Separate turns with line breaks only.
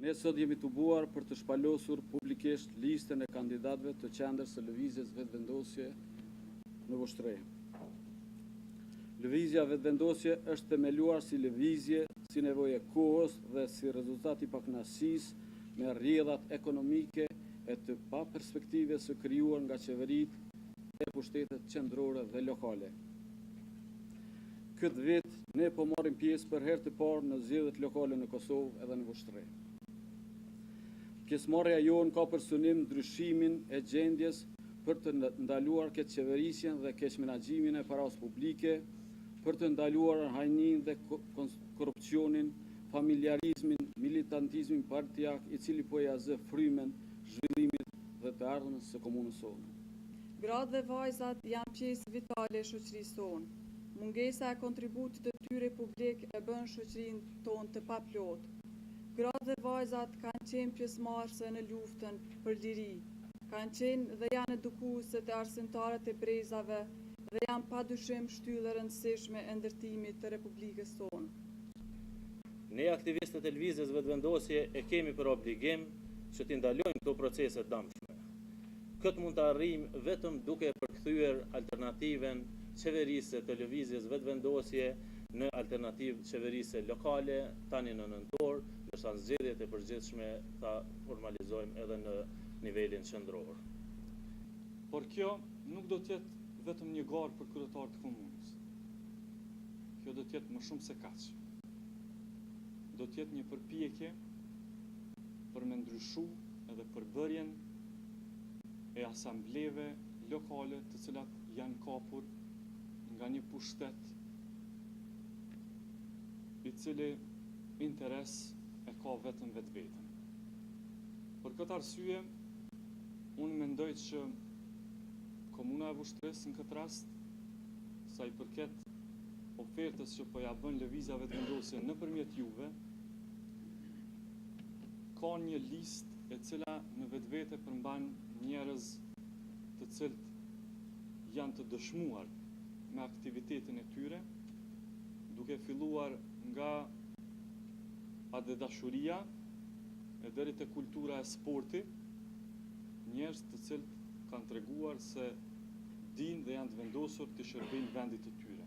Ne sot jemi të buar për të shpalosur publikisht listën e kandidatëve të qendrës së lëvizjes vetëvendosje në Vushtrri. Lëvizja vetëvendosje është themeluar si lëvizje, si nevojë kohës dhe si rezultat i pakënaqësisë me rrjedhat ekonomike e të pa perspektive së krijuar nga qeveritë e pushtetet qendrore dhe lokale. Këtë vit ne po marrim pjesë për herë të parë në zgjedhjet lokale në Kosovë edhe në Vushtrri. Pjesëmarrja jonë ka për synim ndryshimin e gjendjes për të ndaluar keqeverisjen dhe keqmenaxhimin e parave publike, për të ndaluar hajnin dhe korrupsionin, familjarizmin, militantizmin partijak i cili po ja zë frymen zhvillimit dhe të ardhmës së komunës sonë.
Gratë dhe vajzat janë pjesë vitale e shoqërisë tonë. Mungesa e kontributit të tyre publik e bën shoqërinë tonë të paplotë. Gratë dhe vajzat kanë qenë pjesëmarrëse në luftën për liri, kanë qenë dhe janë edukuese të arsimtarët e brezave dhe janë padyshim shtyllë e rëndësishme e ndërtimit të Republikës tonë.
Ne aktivistët e lëvizjes vetëvendosje e kemi për obligim që t'i ndalojmë këto procese dëmshme. Këtë mund të arrijmë vetëm duke përkthyer alternativen qeverisë të lëvizjes vetëvendosje në alternativë qeverisë lokale, tani në nëntor, ndërsa zgjedhjet e përgjithshme ta formalizojmë edhe në nivelin qendror.
Por kjo nuk do të jetë vetëm një garë për kryetarët e komunës. Kjo do të jetë më shumë se kaq. Do të jetë një përpjekje për me ndryshu edhe përbërjen e asambleve lokale të cilat janë kapur nga një pushtet i cili interes e ka vetëm vetën. Për këtë arsye, unë mendoj që Komuna e Vushtrisë në këtë rast, sa i përket ofertës që po ja bën lëvizja vetëvendosje nëpërmjet juve, ka një listë e cila në vetvete përmban njerëz të cilët janë të dëshmuar me aktivitetin e tyre, duke filluar nga adedashuria e deri te kultura e sportit, njerëz të cilët kanë treguar se dinë dhe janë të vendosur të shërbejnë vendit të tyre.